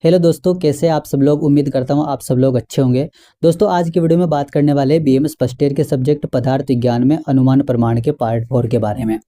Hello दोस्तों, कैसे आप सब लोग। उम्मीद करता हूँ आप सब लोग अच्छे होंगे। दोस्तों, आज की वीडियो में बात करने वाले हैं बीएमएस फर्स्ट ईयर के सब्जेक्ट पदार्थ विज्ञान में अनुमान प्रमाण के पार्ट 4 के बारे में।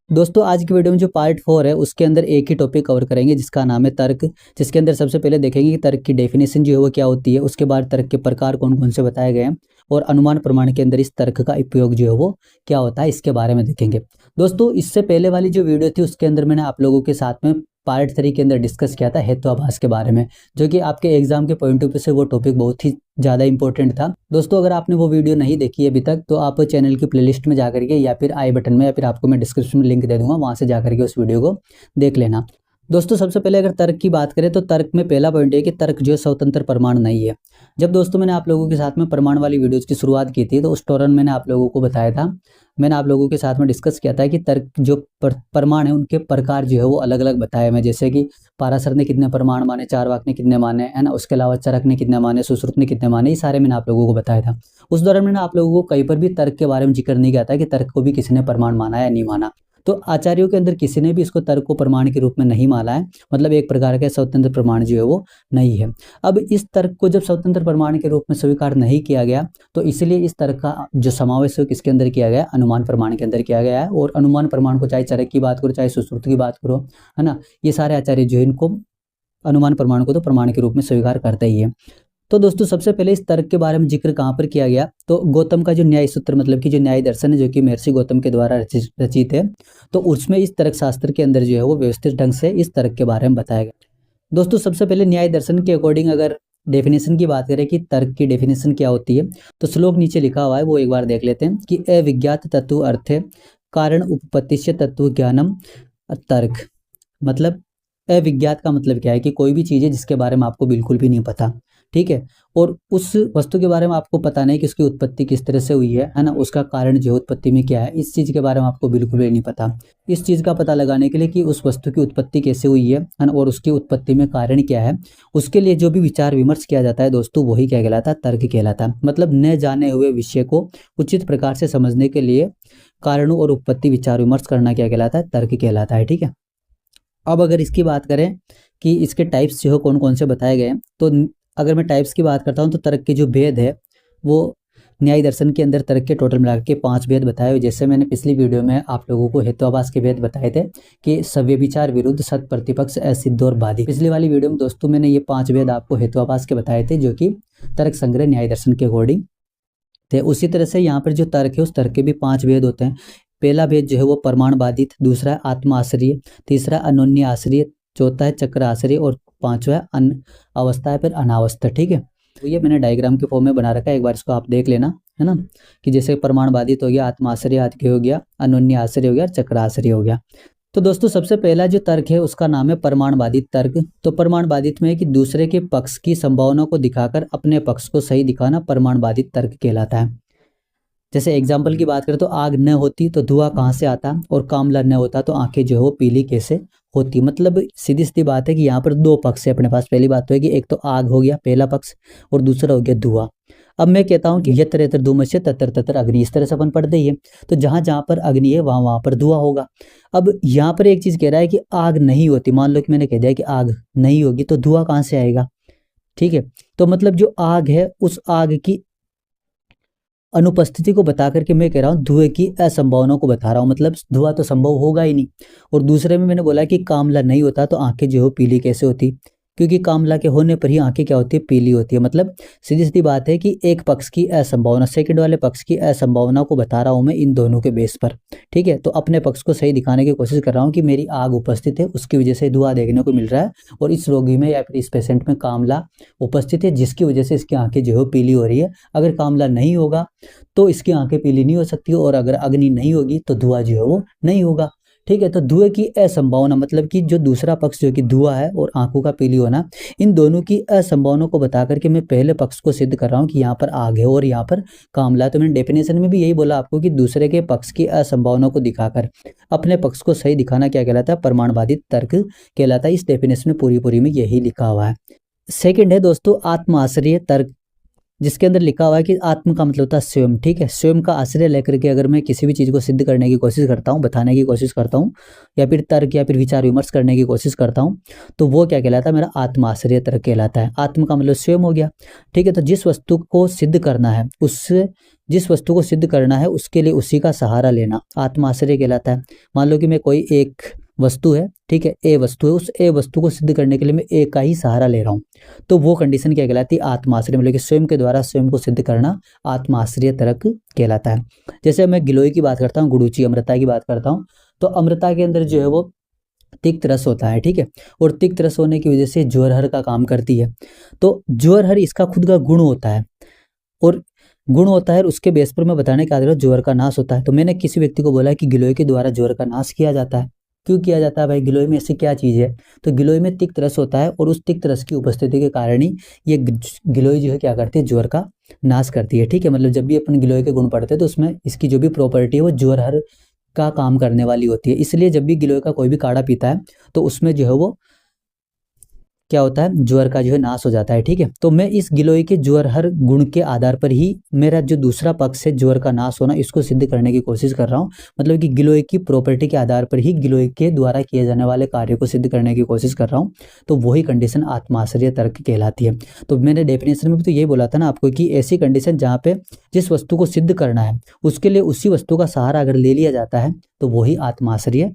दोस्तों, आज की वीडियो में जो पार्ट 4 है उसके अंदर एक ही टॉपिक कवर करेंगे जिसका नाम है तर्क। जिसके अंदर सबसे पहले देखेंगे कि तर्क की डेफिनेशन जो है वो क्या होती है, उसके बाद तर्क के प्रकार कौन कौन से बताए गए हैं और अनुमान प्रमाण के अंदर इस तर्क का उपयोग जो है वो क्या होता है, इसके बारे में देखेंगे। दोस्तों, इससे पहले वाली जो वीडियो थी उसके अंदर मैंने आप लोगों के साथ में पार्ट 3 के अंदर डिस्कस किया था हेतुआभास के बारे में, जो कि आपके एग्जाम के पॉइंट ऑफ व्यू से वो टॉपिक बहुत ही ज़्यादा इंपॉर्टेंट था। दोस्तों, अगर आपने वो वीडियो नहीं देखी है अभी तक तो आप चैनल की प्लेलिस्ट में जाकर के या फिर आई बटन में या फिर आपको मैं डिस्क्रिप्शन में लिंक दे दूंगा, वहाँ से जाकर के उस वीडियो को देख लेना। दोस्तों, सबसे पहले अगर तर्क की बात करें तो तर्क में पहला पॉइंट है कि तर्क जो स्वतंत्र प्रमाण नहीं है। जब दोस्तों मैंने आप लोगों के साथ में प्रमाण वाली वीडियोज़ की शुरुआत की थी तो उस दौरान मैंने आप लोगों को बताया था, मैंने आप लोगों के साथ में डिस्कस किया था कि तर्क जो प्रमाण है उनके प्रकार जो है वो अलग अलग बताए हैं। जैसे कि पाराशर ने कितने प्रमाण माने, चारवाक ने कितने माने, है ना। उसके अलावा चरक ने कितने माने, सुश्रुत ने कितने माने, ये सारे मैंने आप लोगों को बताया था। उस दौरान मैंने आप लोगों को कहीं पर भी तर्क के बारे में जिक्र नहीं किया था कि तर्क को भी किसी ने प्रमाण माना या नहीं माना। तो आचार्यों के अंदर किसी ने भी इसको तर्क को प्रमाण के रूप में नहीं माना है, मतलब एक प्रकार का स्वतंत्र प्रमाण जो है वो नहीं है। अब इस तर्क को जब स्वतंत्र प्रमाण के रूप में स्वीकार नहीं किया गया तो इसलिए इस तर्क का जो समावेश है किसके अंदर किया गया, अनुमान प्रमाण के अंदर किया गया है। और अनुमान प्रमाण को चाहे चरक की बात करो चाहे सुश्रुत की बात करो, है ना, ये सारे आचार्य जो है इनको अनुमान प्रमाण को तो प्रमाण के रूप में स्वीकार करते ही है। तो दोस्तों, सबसे पहले इस तर्क के बारे में जिक्र कहाँ पर किया गया, तो गौतम का जो न्याय सूत्र मतलब कि जो न्याय दर्शन है जो कि महर्षि गौतम के द्वारा रचित है, तो उसमें इस तर्क शास्त्र के अंदर जो है वो व्यवस्थित ढंग से इस तर्क के बारे में बताया गया। दोस्तों, सबसे पहले न्याय दर्शन के अकॉर्डिंग अगर डेफिनेशन की बात करें कि तर्क की डेफिनेशन क्या होती है, तो श्लोक नीचे लिखा हुआ है वो एक बार देख लेते हैं कि अविज्ञात तत्व अर्थ कारण उपपत्तिश्च तत्व ज्ञानम तर्क। मतलब अविज्ञात का मतलब क्या है कि कोई भी चीज़ है जिसके बारे में आपको बिल्कुल भी नहीं पता, ठीक है, और उस वस्तु के बारे में आपको पता नहीं कि उसकी उत्पत्ति किस तरह से हुई है ना, उसका कारण जो उत्पत्ति में क्या है, इस चीज़ के बारे में आपको बिल्कुल भी नहीं पता। इस चीज़ का पता लगाने के लिए कि उस वस्तु की उत्पत्ति कैसे हुई है ना, और उसकी उत्पत्ति में कारण क्या है, उसके लिए जो भी विचार विमर्श किया जाता है दोस्तों, वही क्या कहलाता है, तर्क कहलाता है। मतलब न जाने हुए विषय को उचित प्रकार से समझने के लिए कारणों और उत्पत्ति विचार विमर्श करना क्या कहलाता है, तर्क कहलाता है, ठीक है। अब अगर इसकी बात करें कि इसके टाइप्स जो है कौन कौन से बताए गए हैं, तो अगर मैं टाइप्स की बात करता हूं तो तर्क के जो भेद है वो न्याय दर्शन के अंदर तर्क के टोटल मिला के 5 भेद बताए हुए। जैसे मैंने पिछली वीडियो में आप लोगों को हेतुआभास के भेद बताए थे कि सव्य विचार, विरुद्ध, सत, प्रतिपक्ष, असिद्ध और बाधिक। पिछली वाली वीडियो में दोस्तों मैंने ये 5 भेद आपको हेतुआभास के बताए थे जो कि तर्क संग्रह न्याय दर्शन के अकॉर्डिंग थे। उसी तरह से यहाँ पर जो तर्क है उस तर्क के भी 5 भेद होते हैं। पहला भेद जो है वो प्रमाण बाधित, दूसरा है आत्मा आश्रय, तीसरा अनोन्य आश्रय, चौथा है चक्र आश्रय और पांचवा है अन अवस्था है फिर अनावस्था, ठीक है। तो ये मैंने डायग्राम के फॉर्म में बना रखा है, एक बार इसको आप देख लेना, है ना, कि जैसे प्रमाण बाधित हो गया, आत्मा आश्रय आदि हो गया, अनोन्य आश्रय हो गया, चक्र आश्रय हो गया। तो दोस्तों, सबसे पहला जो तर्क है उसका नाम है प्रमाण बाधित तर्क। तो प्रमाण बाधित में है कि दूसरे के पक्ष की संभावना को दिखाकर अपने पक्ष को सही दिखाना प्रमाण बाधित तर्क कहलाता है। जैसे एग्जाम्पल की बात करें तो आग न होती तो धुआं कहाँ से आता, और कामला न होता तो आंखें जो है वो पीली कैसे होती। मतलब सीधी सीधी बात है कि यहाँ पर 2 पक्ष है अपने पास। पहली बात तो है कि एक तो आग हो गया पहला पक्ष और दूसरा हो गया धुआं। अब मैं कहता हूँ कि यत्र यत्र धूमस्य तत्र तत्र अग्नि, इस तरह से अपन पढ़ते ही है, तो जहाँ जहाँ पर अग्नि है वहाँ वहाँ पर धुआं होगा। अब यहाँ पर एक चीज़ कह रहा है कि आग नहीं होती, मान लो कि मैंने कह दिया कि आग नहीं होगी तो धुआं कहाँ से आएगा, ठीक है। तो मतलब जो आग है उस आग की अनुपस्थिति को बता करके मैं कह रहा हूँ धुएं की असंभावना को बता रहा हूँ, मतलब धुआं तो संभव होगा ही नहीं। और दूसरे में मैंने बोला कि कामला नहीं होता तो आंखें जो है पीली कैसे होती, क्योंकि कामला के होने पर ही आंखें क्या होती है, पीली होती है। मतलब सीधी सीधी बात है कि एक पक्ष की असंभावना, सेकंड वाले पक्ष की असंभावना को बता रहा हूँ मैं इन दोनों के बेस पर, ठीक है। तो अपने पक्ष को सही दिखाने की कोशिश कर रहा हूँ कि मेरी आग उपस्थित है उसकी वजह से धुआं देखने को मिल रहा है, और इस रोगी में या फिर इस पेशेंट में कामला उपस्थित है जिसकी वजह से इसकी आंखें जो है पीली हो रही है। अगर कामला नहीं होगा तो इसकी आंखें पीली नहीं हो सकती, और अगर अग्नि नहीं होगी तो धुआं जो है वो नहीं होगा, ठीक है। तो धुएं की असंभावना मतलब कि जो दूसरा पक्ष जो कि धुआं है और आंखों का पीली होना, इन दोनों की असंभावना को बता करके मैं पहले पक्ष को सिद्ध कर रहा हूँ कि यहाँ पर आग है और यहाँ पर कामला है। तो मैंने डेफिनेशन में भी यही बोला आपको कि दूसरे के पक्ष की असंभावना को दिखाकर अपने पक्ष को सही दिखाना क्या कहलाता है, प्रमाण बाधित तर्क कहलाता है। इस डेफिनेशन में पूरी पूरी में यही लिखा हुआ है। सेकेंड है दोस्तों आत्म आश्रय तर्क। जिसके अंदर लिखा हुआ है कि आत्म का मतलब होता है स्वयं, ठीक है। स्वयं का आश्रय लेकर के अगर मैं किसी भी चीज़ को सिद्ध करने की कोशिश करता हूँ, बताने की कोशिश करता हूँ, या फिर तर्क या फिर विचार विमर्श करने की कोशिश करता हूँ, तो वो क्या कहलाता है, मेरा आत्म आश्रय तर्क कहलाता है। आत्म का मतलब स्वयं हो गया, ठीक है। तो जिस वस्तु को सिद्ध करना है, उससे जिस वस्तु को सिद्ध करना है उसके लिए उसी का सहारा लेना आत्म आश्रय कहलाता है। मान लो कि मैं कोई एक वस्तु है, ठीक है, ए वस्तु है, उस ए वस्तु को सिद्ध करने के लिए मैं ए का ही सहारा ले रहा हूँ, तो वो कंडीशन क्या कहलाती है, आत्माश्रय, मतलब कि स्वयं के द्वारा स्वयं को सिद्ध करना आत्माश्रय तर्क कहलाता है। जैसे मैं गिलोय की बात करता हूँ, गुडुचि अमृता की बात करता हूँ, तो अमृता के अंदर जो है वो तिक्त रस होता है, ठीक है, और तिक्त रस होने की वजह से ज्वरहर का काम करती है। तो ज्वरहर इसका खुद का गुण होता है, और गुण होता है, और उसके बेस पर मैं बताने के आधार ज्वर का नाश होता है। तो मैंने किसी व्यक्ति को बोला कि गिलोय के द्वारा ज्वर का नाश किया जाता है। क्यों किया जाता है भाई, गिलोय में ऐसी क्या चीज़ है, तो गिलोय में तिक्त रस होता है, और उस तिक्त रस की उपस्थिति के कारण ही ये गिलोय जो है क्या करती है, ज्वर का नाश करती है, ठीक है। मतलब जब भी अपन गिलोय के गुण पढ़ते हैं तो उसमें इसकी जो भी प्रॉपर्टी है वो ज्वरहर का काम करने वाली होती है। इसलिए जब भी गिलोय का कोई भी काढ़ा पीता है तो उसमें जो है वो क्या होता है, ज्वर का जो है नाश हो जाता है, ठीक है। तो मैं इस गिलोय के ज्वरहर गुण के आधार पर ही मेरा जो दूसरा पक्ष है ज्वर का नाश होना, इसको सिद्ध करने की कोशिश कर रहा हूँ। मतलब कि गिलोय की प्रॉपर्टी के आधार पर ही गिलोय के द्वारा किए जाने वाले कार्य को सिद्ध करने की कोशिश कर रहा हूँ, तो वही कंडीशन आत्माश्रय तर्क कहलाती है। तो मैंने डेफिनेशन में भी तो यही बोला था ना आपको कि ऐसी कंडीशन जहाँ पे जिस वस्तु को सिद्ध करना है उसके लिए उसी वस्तु का सहारा अगर ले लिया जाता है तो वही आत्माश्रय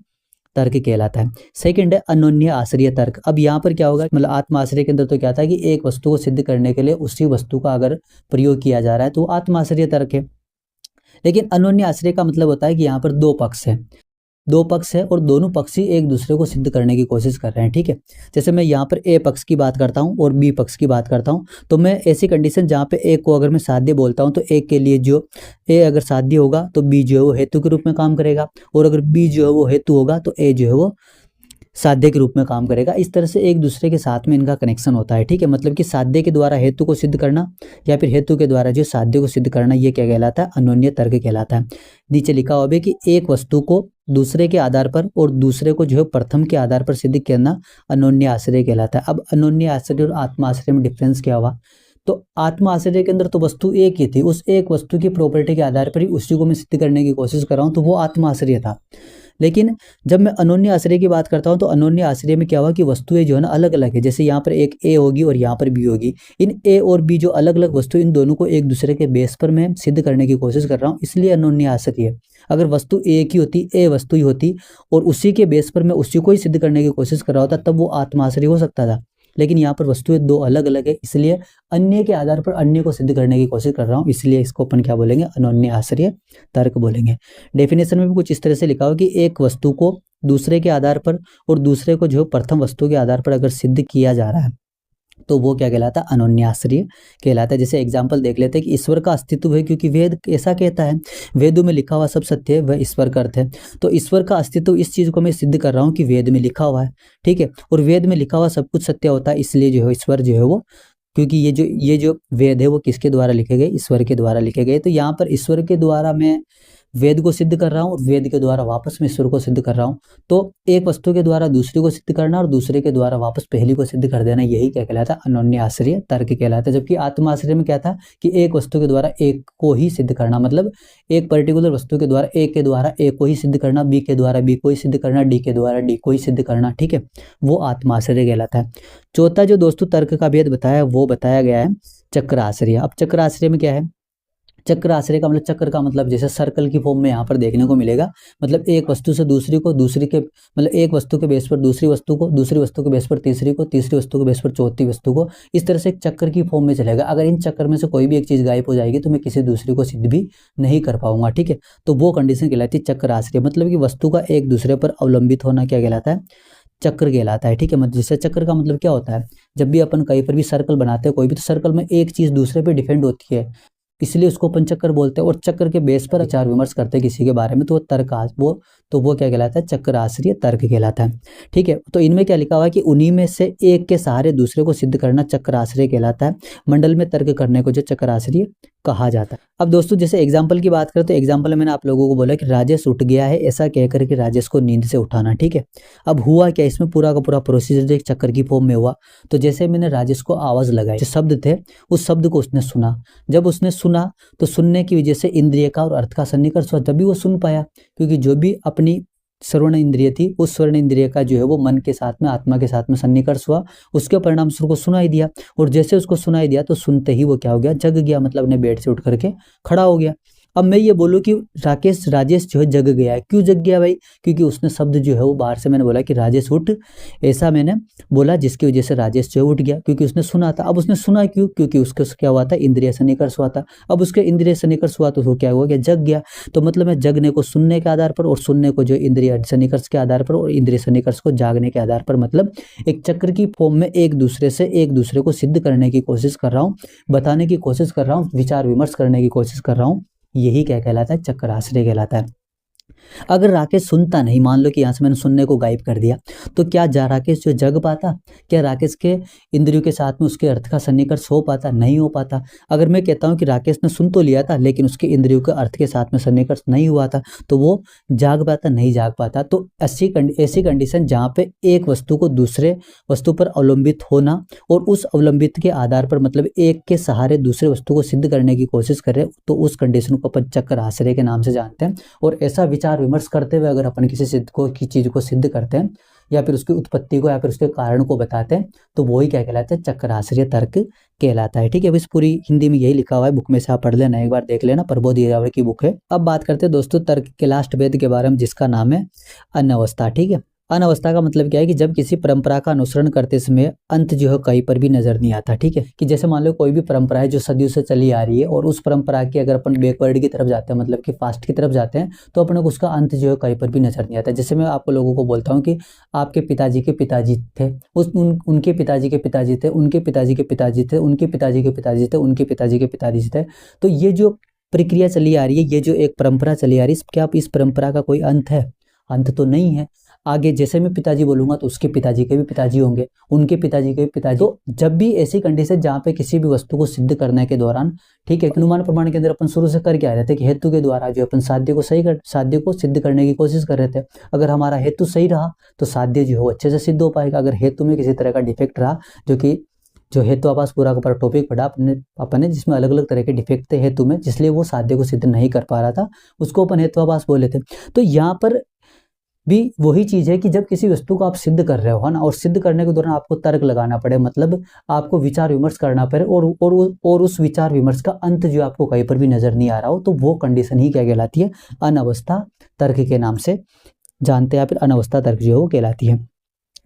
तर्क कहलाता है। सेकंड है अनोन्य आश्रय तर्क। अब यहाँ पर क्या होगा, मतलब आत्म आश्रय के अंदर तो क्या था कि एक वस्तु को सिद्ध करने के लिए उसी वस्तु का अगर प्रयोग किया जा रहा है तो आत्म आश्रय तर्क है। लेकिन अनोन्य आश्रय का मतलब होता है कि यहाँ पर दो पक्ष है और दोनों पक्ष ही एक दूसरे को सिद्ध करने की कोशिश कर रहे हैं, ठीक है। जैसे मैं यहाँ पर ए पक्ष की बात करता हूँ और बी पक्ष की बात करता हूँ, तो मैं ऐसी कंडीशन जहाँ पे ए को अगर मैं साध्य बोलता हूँ तो ए के लिए जो ए अगर साध्य होगा तो बी जो है वो हेतु के रूप में काम करेगा, और अगर बी जो है वो हेतु होगा तो ए जो है वो साध्य के रूप में काम करेगा। इस तरह से एक दूसरे के साथ में इनका कनेक्शन होता है, ठीक है। मतलब कि साध्य के द्वारा हेतु को सिद्ध करना या फिर हेतु के द्वारा जो साध्य को सिद्ध करना, ये क्या कहलाता है, अनोन्य तर्क कहलाता है। नीचे लिखा हुआ है कि एक वस्तु को दूसरे के आधार पर और दूसरे को जो है प्रथम के आधार पर सिद्ध करना अनोन्य आश्रय कहलाता है। अब अनोन्य आश्रय और आत्म आश्रय में डिफरेंस क्या हुआ, तो आत्म आश्रय के अंदर तो वस्तु एक ही थी, उस एक वस्तु की प्रॉपर्टी के आधार पर ही उसी को मैं सिद्ध करने की कोशिश कर रहा हूँ, तो वो आत्म आश्रय था। लेकिन जब मैं अनोन्य आश्रय की बात करता हूँ तो अनोन्य आश्रय में क्या हुआ कि वस्तुएं जो है ना अलग अलग है। जैसे यहाँ पर एक ए होगी और यहाँ पर बी होगी, इन ए और बी जो अलग अलग वस्तु, इन दोनों को एक दूसरे के बेस पर मैं सिद्ध करने की कोशिश कर रहा हूँ, इसलिए अनोन्य आश्रय है। अगर वस्तु एक ही होती, ए वस्तु ही होती, और उसी के बेस पर मैं उसी को ही सिद्ध करने की कोशिश कर रहा होता, तब वो आत्माश्रय हो सकता था। लेकिन यहाँ पर वस्तुएं दो अलग अलग है, इसलिए अन्य के आधार पर अन्य को सिद्ध करने की कोशिश कर रहा हूँ, इसलिए इसको अपन क्या बोलेंगे, अनोन्य आश्रय तर्क बोलेंगे। डेफिनेशन में भी कुछ इस तरह से लिखा हो कि एक वस्तु को दूसरे के आधार पर और दूसरे को जो प्रथम वस्तु के आधार पर अगर सिद्ध किया जा रहा है तो वो क्या कहलाता है, अनोन्य आश्रय कहलाता है। जैसे एग्जाम्पल देख लेते हैं कि ईश्वर का अस्तित्व है, क्योंकि वेद ऐसा कहता है, वेदों में लिखा हुआ सब सत्य है, वह ईश्वर का अर्थ है। तो ईश्वर का अस्तित्व, इस चीज को मैं सिद्ध कर रहा हूँ कि वेद में लिखा हुआ है, ठीक है। और वेद में लिखा हुआ सब कुछ सत्य होता है, इसलिए जो है ईश्वर जो है वो, क्योंकि ये जो वेद है वो किसके द्वारा लिखे गए, ईश्वर के द्वारा लिखे गए। तो यहाँ पर ईश्वर के द्वारा मैं वेद को सिद्ध कर रहा हूँ और वेद के द्वारा वापस में ईश्वर को सिद्ध कर रहा हूँ। तो एक वस्तु के द्वारा दूसरे को सिद्ध करना और दूसरे के द्वारा वापस पहली को सिद्ध कर देना, यही क्या कहलाता है, अनोन्य आश्रय तर्क कहलाता है। जबकि आत्म आश्रय में क्या था कि एक वस्तु के द्वारा एक को ही सिद्ध करना, मतलब एक पर्टिकुलर वस्तु के द्वारा ए को ही सिद्ध करना, बी के द्वारा बी को ही सिद्ध करना, डी के द्वारा डी को ही सिद्ध करना, ठीक है, वो आत्म आश्रय कहलाता है। चौथा जो दोस्तों तर्क का भेद बताया वो बताया गया है चक्र आश्रय। अब चक्र आश्रय में क्या है, चक्र आश्रय का मतलब, चक्र का मतलब जैसे सर्कल की फॉर्म में यहाँ पर देखने को मिलेगा। मतलब एक वस्तु से दूसरी को, दूसरी के मतलब एक वस्तु के बेस पर दूसरी वस्तु को, दूसरी वस्तु के बेस पर तीसरी को, तीसरी वस्तु के बेस पर चौथी वस्तु को, इस तरह से एक चक्कर की फॉर्म में चलेगा। अगर इन चक्कर में से कोई भी एक चीज गायब हो जाएगी तो मैं किसी दूसरी को सिद्ध भी नहीं कर पाऊंगा, ठीक है। तो वो कंडीशन कहलाती है चक्र आश्रय। मतलब कि वस्तु का एक दूसरे पर अवलंबित होना क्या कहलाता है, चक्र कहलाता है, ठीक है। मतलब जैसे चक्र का मतलब क्या होता है, जब भी अपन कहीं पर भी सर्कल बनाते हैं कोई भी, तो सर्कल में एक चीज दूसरे पे डिपेंड होती है, इसलिए उसको अपन चक्कर बोलते हैं। और चक्कर के बेस पर विचार विमर्श करते हैं किसी के बारे में, तो वो तर्क वो क्या कहलाता है, चक्र आश्रय तर्क कहलाता है, ठीक है। तो इनमें क्या लिखा हुआ है कि उन्हीं में से एक के सहारे दूसरे को सिद्ध करना चक्र आश्रय कहलाता है। मंडल में तर्क करने को जो चक्र आश्रय कहा जाता है। अब दोस्तों जैसे एग्जाम्पल की बात करें तो एग्जाम्पल में मैंने आप लोगों को बोला कि राजेश उठ गया है, ऐसा कहकर के राजेश को नींद से उठाना, ठीक है। अब हुआ क्या, इसमें पूरा का पूरा प्रोसीजर एक चक्कर की फॉर्म में हुआ। तो जैसे मैंने राजेश को आवाज लगाई, जो शब्द थे उस शब्द को उसने सुना। जब उसने सुना तो सुनने की वजह से इंद्रिय का और अर्थ का सन्निकर्ष हुआ, तभी वो सुन पाया। क्योंकि जो भी अपनी श्रवण इंद्रिय थी, उस श्रवण इंद्रिय का जो है वो मन के साथ में, आत्मा के साथ में सन्निकर्ष हुआ, उसके परिणाम से उसको सुनाई दिया। और जैसे उसको सुनाई दिया तो सुनते ही वो क्या हो गया, जग गया, मतलब अपने बेड से उठ करके खड़ा हो गया। अब मैं ये बोलूँ कि राजेश जो है जग गया है, क्यों जग गया भाई? क्योंकि उसने शब्द जो है वो बाहर से मैंने बोला कि राजेश उठ, ऐसा मैंने बोला, जिसकी वजह से राजेश जो है उठ गया, क्योंकि उसने सुना था। अब उसने सुना क्यों? क्योंकि उसके क्या हुआ था, इंद्रिय सन्निकर्ष हुआ था। अब उसके इंद्रिय सन्निकर्ष हुआ तो वो क्या हुआ, जग गया। तो मतलब है जगने को सुनने के आधार पर, और सुनने को जो इंद्रिय सन्निकर्ष के आधार पर, और इंद्रिय सन्निकर्ष को जागने के आधार पर, मतलब एक चक्र की फॉर्म में एक दूसरे को सिद्ध करने की कोशिश कर रहा हूँ, बताने की कोशिश कर रहा हूँ, विचार विमर्श करने की कोशिश कर रहा हूँ। यही क्या कहलाता है, चक्र आश्रय कहलाता है। अगर राकेश सुनता नहीं, मान लो कि यहाँ से मैंने सुनने को गायब कर दिया, तो क्या राकेश जो जग पाता? क्या राकेश के इंद्रियों के साथ में उसके अर्थ का सन्निकर्ष हो पाता? नहीं हो पाता। अगर मैं कहता हूँ कि राकेश ने सुन तो लिया था, लेकिन उसके इंद्रियों के अर्थ के साथ में सन्निकर्ष नहीं हुआ था, तो वो जाग पाता? नहीं जाग पाता। तो ऐसी कंडीशन जहाँ पे एक वस्तु को दूसरे वस्तु पर अवलंबित होना, और उस अवलंबित के आधार पर, मतलब एक के सहारे दूसरे वस्तु को सिद्ध करने की कोशिश कर रहे, तो उस कंडीशन को अपन चक्र आश्रय के नाम से जानते हैं। और ऐसा विचार विमर्श करते हुए अगर अपन किसी चीज को सिद्ध करते हैं, या फिर उसकी उत्पत्ति को, या फिर उसके कारण को बताते हैं, तो वही क्या कहलाता है, चक्राश्रय तर्क कहलाता है। ठीक है, इस पूरी हिंदी में यही लिखा हुआ है, बुक में से आप पढ़ लेना, एक बार देख लेना, प्रबोध हीरावरी की बुक है। अब बात करते हैं दोस्तों तर्क के लास्ट वेद के बारे में, जिसका नाम है अनवस्था। ठीक है, अनवस्था का मतलब क्या है कि जब किसी परंपरा का अनुसरण करते समय अंत जो है कहीं पर भी नजर नहीं आता। ठीक है, कि जैसे मान लो कोई भी परंपरा है जो सदियों से चली आ रही है, और उस परंपरा की अगर अपन बैकवर्ड की तरफ जाते हैं, मतलब कि फास्ट की तरफ जाते हैं, तो अपने को उसका अंत जो है कहीं पर भी नजर नहीं आता। जैसे मैं आपको लोगों को बोलता हूँ कि आपके पिताजी के पिताजी थे, उनके पिताजी के पिताजी थे, उनके पिताजी के पिताजी थे, उनके पिताजी के पिताजी थे, उनके पिताजी के पिताजी थे। तो ये जो प्रक्रिया चली आ रही है, ये जो एक परंपरा चली आ रही है, क्या इस परंपरा का कोई अंत है? अंत तो नहीं है। आगे जैसे मैं पिताजी बोलूंगा तो उसके पिताजी के भी पिताजी होंगे, उनके पिताजी के भी पिताजी। तो जब भी ऐसी कंडीशन जहाँ पे किसी भी वस्तु को सिद्ध करने के दौरान, ठीक है, अनुमान प्रमाण के अंदर अपन शुरू से कर क्या रहे थे कि हेतु के द्वारा जो अपन साध्य को सिद्ध करने की कोशिश कर रहे थे। अगर हमारा हेतु सही रहा तो साध्य जो है वो अच्छे से सिद्ध हो पाएगा। अगर हेतु में किसी तरह का डिफेक्ट रहा, जो हेतुआभास पूरा का पूरा टॉपिक पढ़ा अपने जिसमें अलग अलग तरह के डिफेक्ट थे हेतु में, जिसलिए वो साध्य को सिद्ध नहीं कर पा रहा था, उसको अपन हेतुआभास बोले थे। तो यहाँ पर भी वही चीज है कि जब किसी वस्तु को आप सिद्ध कर रहे हो ना, और सिद्ध करने के दौरान आपको तर्क लगाना पड़े, मतलब आपको विचार विमर्श करना पड़े, और उस विचार विमर्श का अंत जो आपको कहीं पर भी नजर नहीं आ रहा हो, तो वो कंडीशन ही क्या कहलाती है, अनवस्था तर्क के नाम से जानते हैं, या फिर अनवस्था तर्क जो है वो कहलाती है।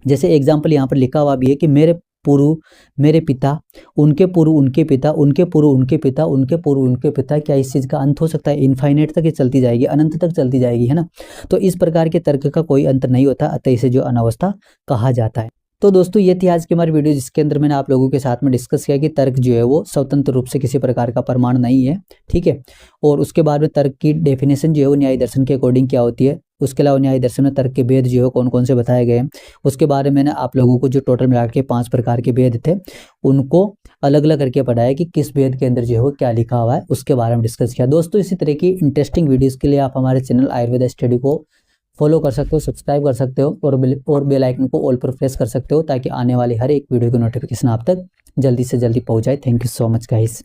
जैसे एग्जाम्पल यहाँ पर लिखा हुआ भी है कि मेरे पूर्व मेरे पिता, उनके पूर्व उनके पिता, उनके पूर्व उनके पिता, उनके पूर्व उनके पिता। क्या इस चीज का अंत हो सकता है? इनफाइनाइट तक ये चलती जाएगी, अनंत तक चलती जाएगी, है ना। तो इस प्रकार के तर्क का कोई अंत नहीं होता, अतः इसे जो अनवस्था कहा जाता है। तो दोस्तों ये थी आज की हमारी वीडियो, जिसके अंदर मैंने आप लोगों के साथ में डिस्कस किया कि तर्क जो है वो स्वतंत्र रूप से किसी प्रकार का प्रमाण नहीं है। ठीक है, और उसके बाद में तर्क की डेफिनेशन जो है वो न्याय दर्शन के अकॉर्डिंग क्या होती है, उसके अलावा न्याय दर्शन में तर्क के भेद जो है कौन कौन से बताए गए हैं, उसके बारे में मैंने आप लोगों को जो टोटल मिला के 5 प्रकार के भेद थे उनको अलग अलग करके पढ़ाया कि किस भेद के अंदर जो है वो क्या लिखा हुआ है, उसके बारे में डिस्कस किया। दोस्तों इसी तरह की इंटरेस्टिंग वीडियोस के लिए आप हमारे चैनल आयुर्वेद स्टडी को फॉलो कर सकते हो, सब्सक्राइब कर सकते हो, और बेल आइकन को ऑल पर प्रेस कर सकते हो, ताकि आने वाली हर एक वीडियो की नोटिफिकेशन आप तक जल्दी से जल्दी पहुंच जाए। Thank you so much guys.